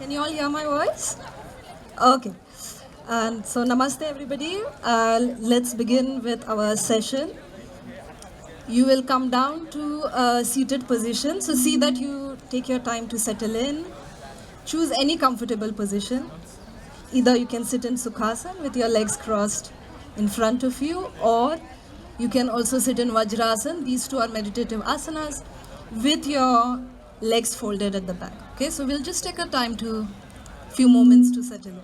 Can you all hear my voice? Okay. And so, namaste, everybody. Let's begin with our session. You will come down to a seated position. So, see that you take your time to settle in. Choose any comfortable position. Either you can sit in Sukhasana with your legs crossed in front of you, or you can also sit in Vajrasana. These two are meditative asanas with your legs folded at the back. Okay, so we'll just take a time to few moments to settle in.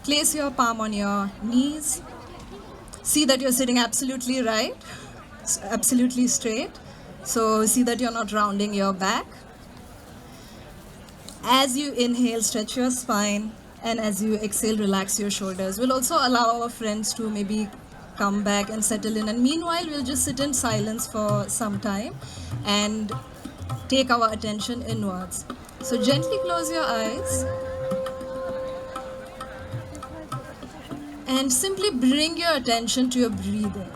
Place your palm on your knees. See that you're sitting absolutely right, absolutely straight. So see that you're not rounding your back. As you inhale, stretch your spine, and as you exhale, relax your shoulders. We'll also allow our friends to maybe come back and settle in. And meanwhile, we'll just sit in silence for some time and take our attention inwards. So gently close your eyes and simply bring your attention to your breathing.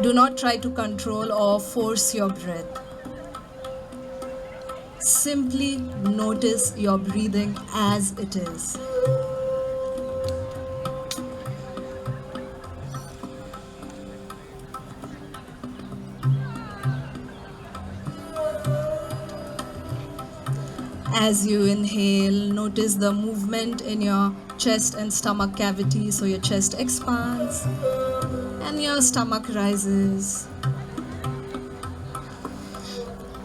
Do not try to control or force your breath. Simply notice your breathing as it is. As you inhale, notice the movement in your chest and stomach cavity. So your chest expands and your stomach rises.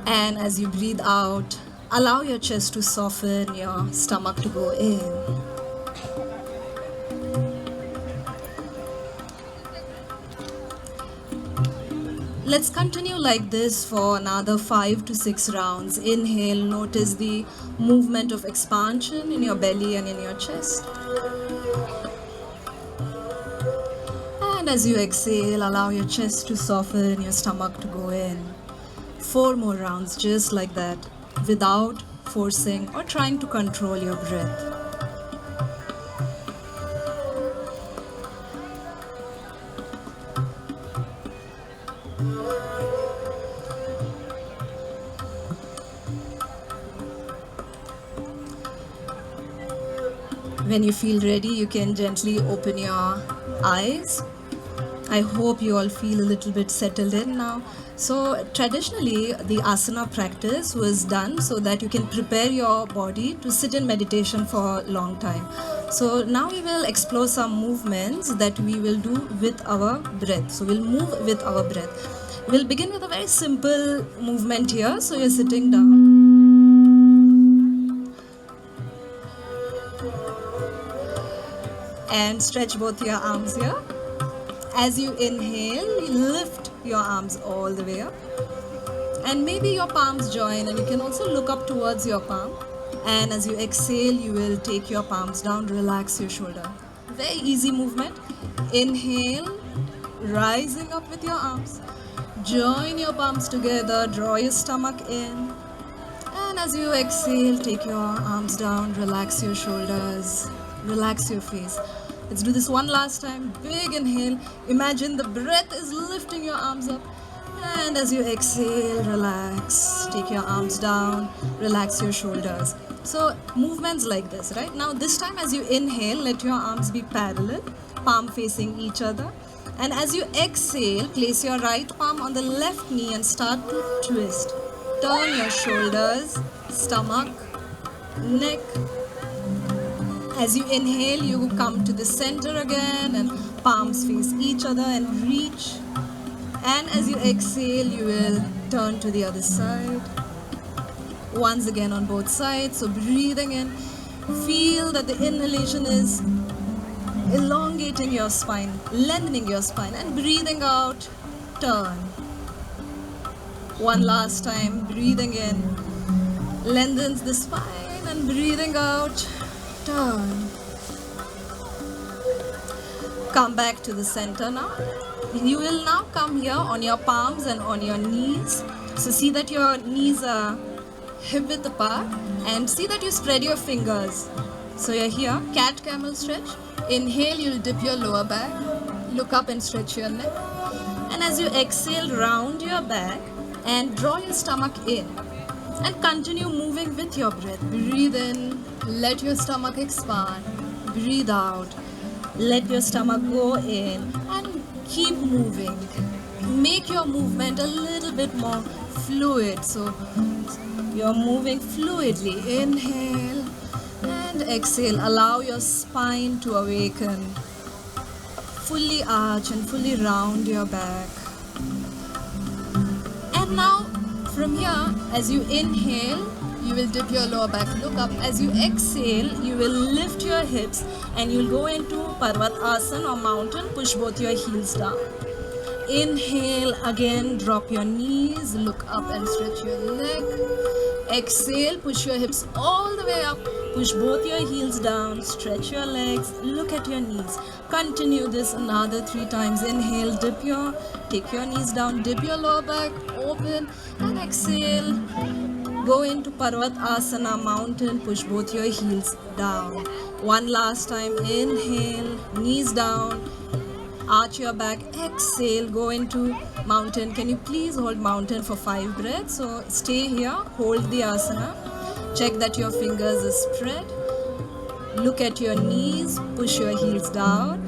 And as you breathe out, allow your chest to soften, your stomach to go in. Let's continue like this for another 5 to 6 rounds. Inhale, notice the movement of expansion in your belly and in your chest. And as you exhale, allow your chest to soften, your stomach to go in. 4 more rounds just like that, without forcing or trying to control your breath. When you feel ready, you can gently open your eyes. I hope you all feel a little bit settled in now. So traditionally, the asana practice was done so that you can prepare your body to sit in meditation for a long time. So now we will explore some movements that we will do with our breath. So we'll move with our breath. We'll begin with a very simple movement here. So you're sitting down. And stretch both your arms here. As you inhale, lift your arms all the way up. And maybe your palms join, and you can also look up towards your palm. And as you exhale, you will take your palms down, relax your shoulder. Very easy movement. Inhale, rising up with your arms. Join your palms together, draw your stomach in. And as you exhale, take your arms down, relax your shoulders, relax your face. Let's do this one last time. Big inhale. Imagine the breath is lifting your arms up. And as you exhale, relax. Take your arms down, relax your shoulders. So movements like this, right? Now this time as you inhale, let your arms be parallel, palm facing each other. And as you exhale, place your right palm on the left knee and start to twist. Turn your shoulders, stomach, neck. As you inhale, you come to the center again and palms face each other and reach. And as you exhale, you will turn to the other side. Once again on both sides. So breathing in, feel that the inhalation is elongating your spine, lengthening your spine, and breathing out, turn. One last time, breathing in, lengthens the spine, and breathing out, turn. Come back to the center now. You will now come here on your palms and on your knees. So see that your knees are hip width apart and see that you spread your fingers. So you're here, cat camel stretch. Inhale, you'll dip your lower back. Look up and stretch your neck. And as you exhale, round your back and draw your stomach in. And continue moving with your breath. Breathe in, let your stomach expand. Breathe out, let your stomach go in, and keep moving. Make your movement a little bit more fluid. So you're moving fluidly. Inhale and exhale. Allow your spine to awaken. Fully arch and fully round your back. And now from here, as you inhale, you will dip your lower back, look up. As you exhale, you will lift your hips and you'll go into Parvatasana or mountain. Push both your heels down. Inhale, again, drop your knees, look up and stretch your neck. Exhale, push your hips all the way up. Push both your heels down, stretch your legs, look at your knees. Continue this another 3 times. Inhale, take your knees down, dip your lower back, open, and exhale. Go into Parvatasana, mountain, push both your heels down. One last time, inhale, knees down, arch your back, exhale, go into mountain. Can you please hold mountain for 5 breaths? So stay here, hold the asana, check that your fingers are spread, look at your knees, push your heels down,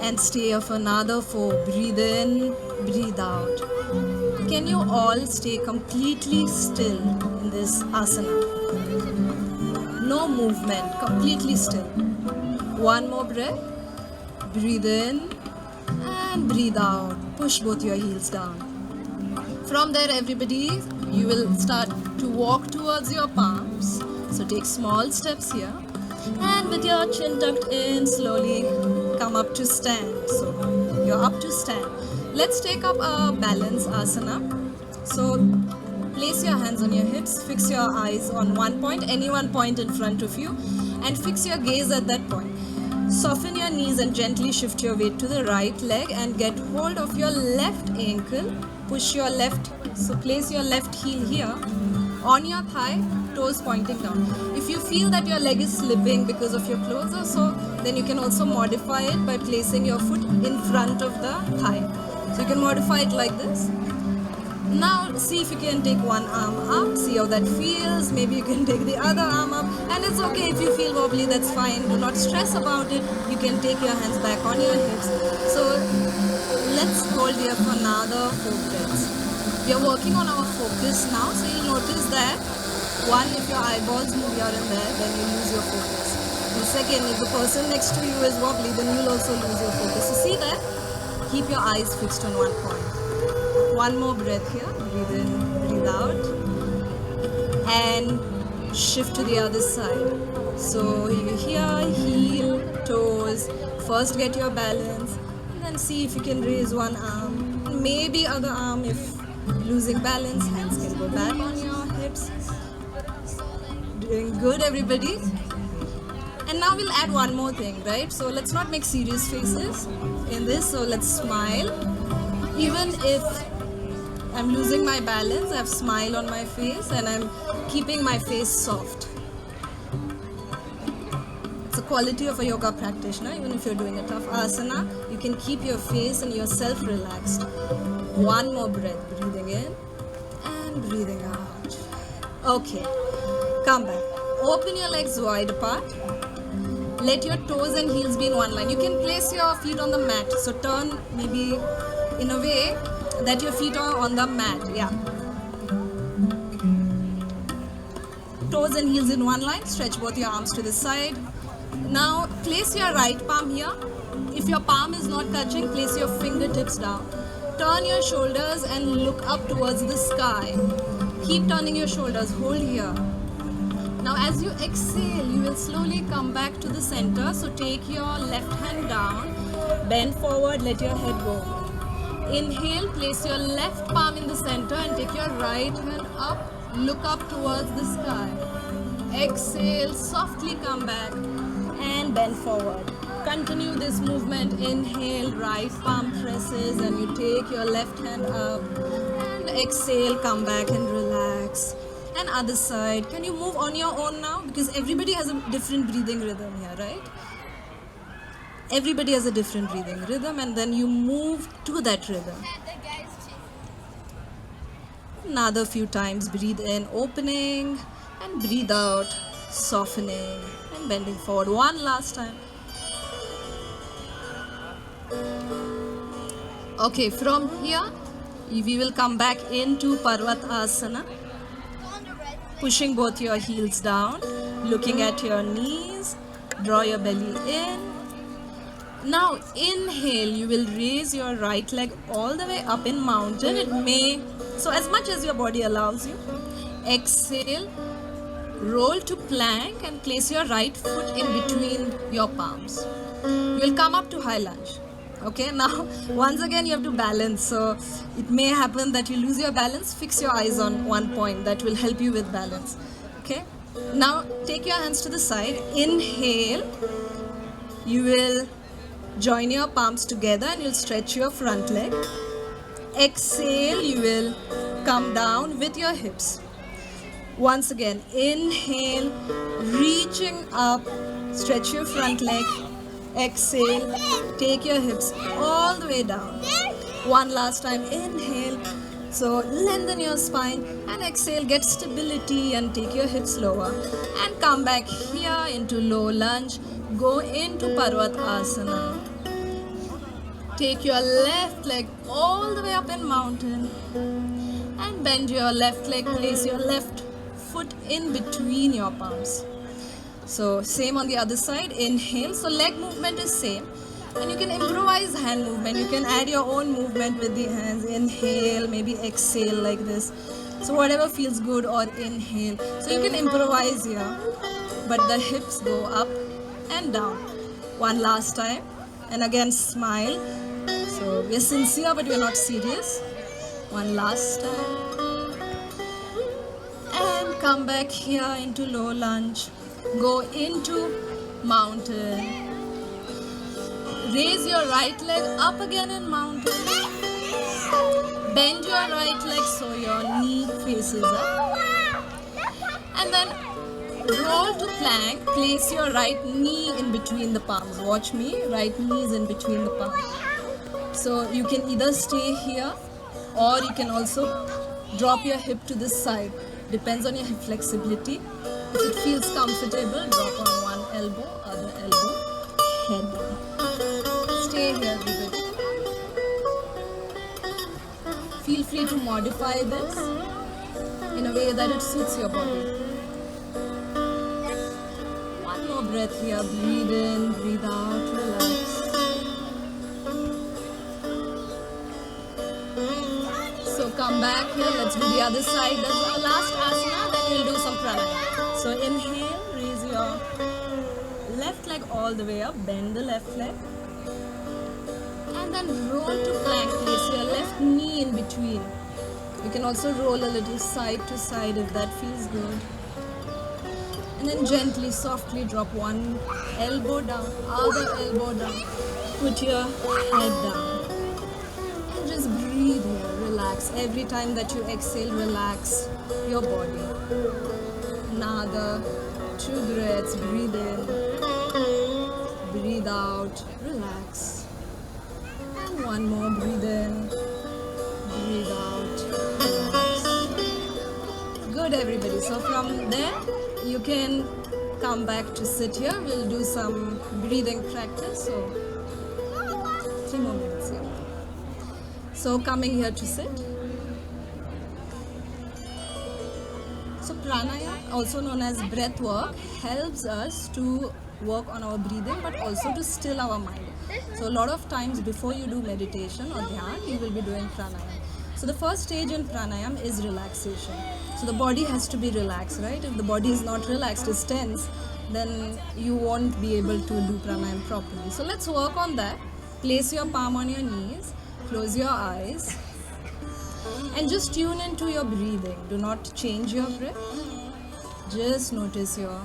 and stay here for another 4. Breathe in, breathe out. Can you all stay completely still in this asana? No movement, completely still. One more breath. Breathe in and breathe out. Push both your heels down. From there, everybody, you will start to walk towards your palms. So take small steps here. And with your chin tucked in, slowly come up to stand. So you're up to stand. Let's take up a balance asana. So place your hands on your hips, fix your eyes on one point, any one point in front of you, and fix your gaze at that point. Soften your knees and gently shift your weight to the right leg and get hold of your left ankle. Push your left, so place your left heel here on your thigh, toes pointing down. If you feel that your leg is slipping because of your clothes or so, then you can also modify it by placing your foot in front of the thigh. So you can modify it like this. Now see if you can take one arm up, see how that feels. Maybe you can take the other arm up, and it's okay if you feel wobbly, that's fine. Do not stress about it. You can take your hands back on your hips. So let's hold here for another 4 breaths. We are working on our focus now, so you'll notice that one, if your eyeballs move here and there, then you lose your focus. And second, if the person next to you is wobbly, then you'll also lose your focus. So see that? Keep your eyes fixed on one point. One more breath here. Breathe in, breathe out. And shift to the other side. So you here, heel, toes. First get your balance. And then see if you can raise one arm. Maybe other arm if losing balance. Hands can go back on your hips. Doing good, everybody. And now we'll add one more thing, right? So let's not make serious faces in this. So let's smile. Even if I'm losing my balance, I have smile on my face and I'm keeping my face soft. It's a quality of a yoga practitioner. Even if you're doing a tough asana, you can keep your face and yourself relaxed. One more breath, breathing in and breathing out. Okay, come back. Open your legs wide apart. Let your toes and heels be in one line. You can place your feet on the mat. So turn maybe in a way that your feet are on the mat. Yeah. Toes and heels in one line. Stretch both your arms to the side. Now place your right palm here. If your palm is not touching, place your fingertips down. Turn your shoulders and look up towards the sky. Keep turning your shoulders. Hold here. Now as you exhale, you will slowly come back to the center. So take your left hand down, bend forward, let your head go. Inhale, place your left palm in the center and take your right hand up, look up towards the sky. Exhale, softly come back and bend forward. Continue this movement. Inhale, right palm presses and you take your left hand up. And exhale, come back and relax. And other side. Can you move on your own now? Because everybody has a different breathing rhythm here, right? Everybody has a different breathing rhythm, and then you move to that rhythm. Another few times, breathe in, opening, and breathe out, softening and bending forward. One last time. Okay, from here, we will come back into Parvatasana, pushing both your heels down, looking at your knees, draw your belly in. Now inhale, you will raise your right leg all the way up in mountain. It may, so as much as your body allows you. Exhale, roll to plank and place your right foot in between your palms. You will come up to high lunge. Okay, now once again you have to balance. So it may happen that you lose your balance. Fix your eyes on one point, that will help you with balance. Okay, now take your hands to the side. Inhale, you will join your palms together and you'll stretch your front leg. Exhale, you will come down with your hips. Once again, inhale, reaching up, stretch your front leg. Exhale, take your hips all the way down. One last time, inhale. So lengthen your spine and exhale, get stability and take your hips lower. And come back here into low lunge. Go into Parvatasana. Take your left leg all the way up in mountain. And bend your left leg, place your left foot in between your palms. So same on the other side, inhale. So leg movement is same. And you can improvise hand movement. You can add your own movement with the hands. Inhale, maybe exhale like this. So whatever feels good, or inhale. So you can improvise here. But the hips go up and down. One last time. And again, smile. So we're sincere, but we're not serious. One last time. And come back here into low lunge. Go into mountain. Raise your right leg up again in mountain. Bend your right leg so your knee faces up. And then roll to plank. Place your right knee in between the palms. Watch me. Right knee is in between the palms. So you can either stay here, or you can also drop your hip to this side. Depends on your hip flexibility. If it feels comfortable, drop on one elbow, other elbow, head down. Stay here, everybody. Feel free to modify this in a way that it suits your body. One more breath here. Breathe in, breathe out, relax. So come back here. Let's do the other side. That's our last asana. Then we'll do some pranayama. So inhale, raise your left leg all the way up. Bend the left leg. And then roll to plank. Place your left knee in between. You can also roll a little side to side if that feels good. And then gently, softly drop one elbow down, other elbow down. Put your head down. And just breathe here. Relax. Every time that you exhale, relax your body. Another 2 breaths. Breathe in. Breathe out. Relax. And one more. Breathe in. Breathe out. Relax. Good, everybody. So from there, you can come back to sit here. We'll do some breathing practice. So 3 more minutes here. So coming here to sit. So pranayama, also known as breath work, helps us to work on our breathing, but also to still our mind. So a lot of times before you do meditation or dhyan, you will be doing pranayama. So the first stage in pranayama is relaxation. So the body has to be relaxed, right? If the body is not relaxed, is tense, then you won't be able to do pranayama properly. So let's work on that. Place your palm on your knees. Close your eyes and just tune into your breathing. Do not change your breath. Just notice your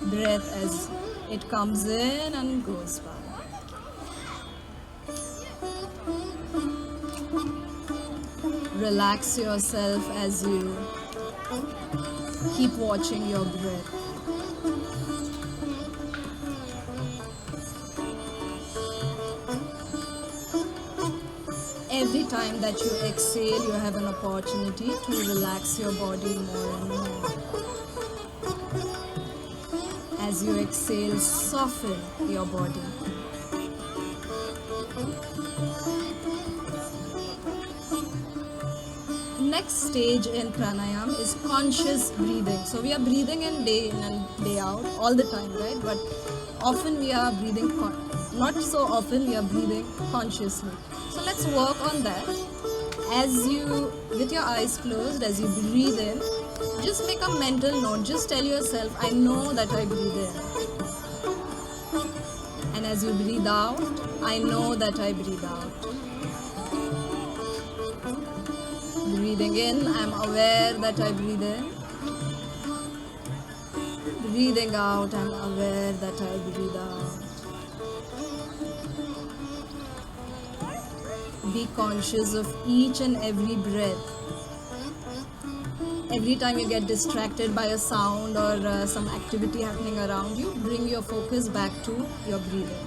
breath as it comes in and goes by. Relax yourself as you keep watching your breath. every time that you exhale, you have an opportunity to relax your body more and more. As you exhale, soften your body. Next stage in pranayam is conscious breathing. So we are breathing in and day out all the time, right? But often we are breathing, not so often we are breathing consciously. So let's work on that. As you, with your eyes closed, as you breathe in, just make a mental note. Just tell yourself, I know that I breathe in. And as you breathe out, I know that I breathe out. Breathing in, I'm aware that I breathe in. Breathing out, I'm aware that I breathe out. Be conscious of each and every breath. Every time you get distracted by a sound or some activity happening around you, bring your focus back to your breathing.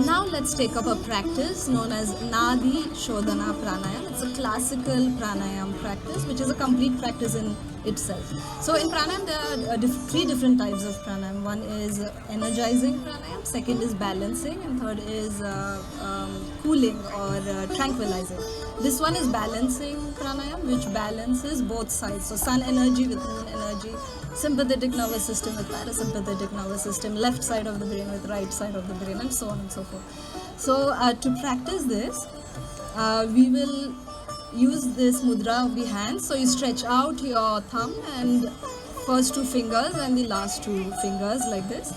Now let's take up a practice known as Nadi Shodhana Pranayam. It's a classical pranayam practice which is a complete practice in itself. So in pranayam there are three different types of pranayam. One is energizing pranayam, second is balancing, and third is cooling or tranquilizing. This one is balancing pranayam, which balances both sides. So sun energy with moon energy, sympathetic nervous system with parasympathetic nervous system, left side of the brain with right side of the brain, and so on and so forth. So to practice this, we will use this mudra of the hands. So you stretch out your thumb and first two fingers and the last two fingers like this.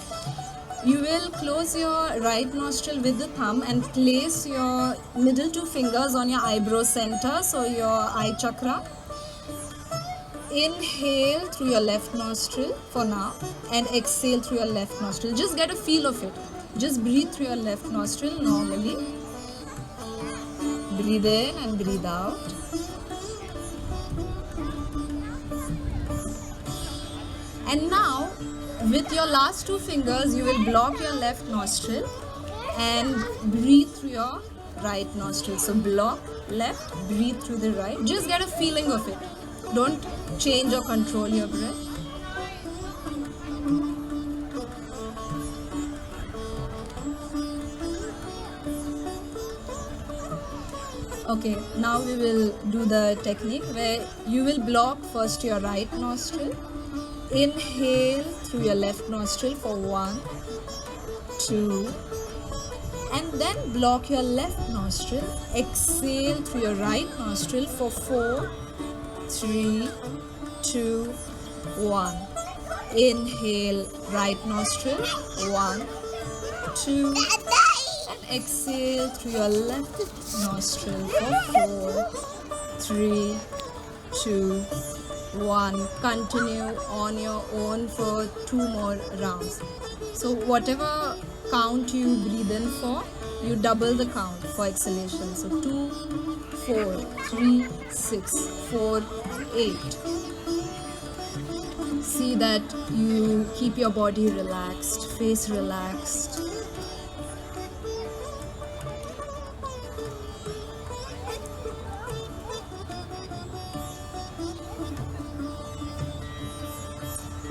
You will close your right nostril with the thumb and place your middle two fingers on your eyebrow center, so your eye chakra. Inhale through your left nostril for now and exhale through your left nostril. Just get a feel of it. Just breathe through your left nostril normally. Breathe in and breathe out. And now, with your last two fingers, you will block your left nostril and breathe through your right nostril. So block left, breathe through the right. Just get a feeling of it. Don't change or control your breath. Okay, now we will do the technique where you will block first your right nostril. Inhale through your left nostril for 1, 2, and then block your left nostril. Exhale through your right nostril for 4, 3, 2, 1. Inhale right nostril, 1, 2, and exhale through your left nostril for 4, 3, 2, 1. Continue on your own for 2 more rounds. So whatever count you breathe in for, you double the count for exhalation. So 2, 4, 3, 6, 4, 8. See that you keep your body relaxed, face relaxed.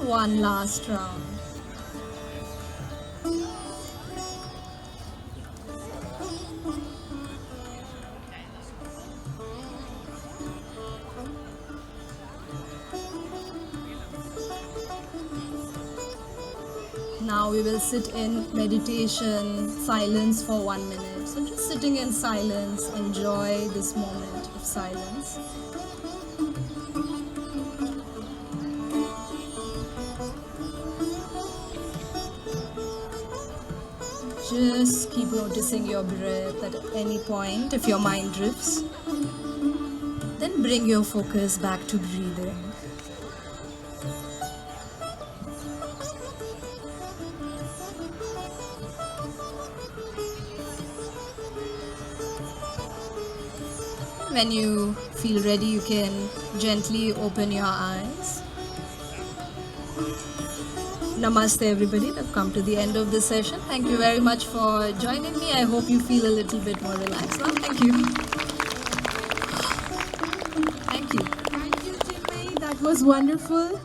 One last round. Now we will sit in meditation, silence for 1 minute. So just sitting in silence, enjoy this moment of silence. Just keep noticing your breath at any point. If your mind drifts, then bring your focus back to breathing. When you feel ready, you can gently open your eyes. Namaste, everybody. I've come to the end of this session. Thank you very much for joining me. I hope you feel a little bit more relaxed now. Thank you. Thank you. Thank you, Chinmay. That was wonderful.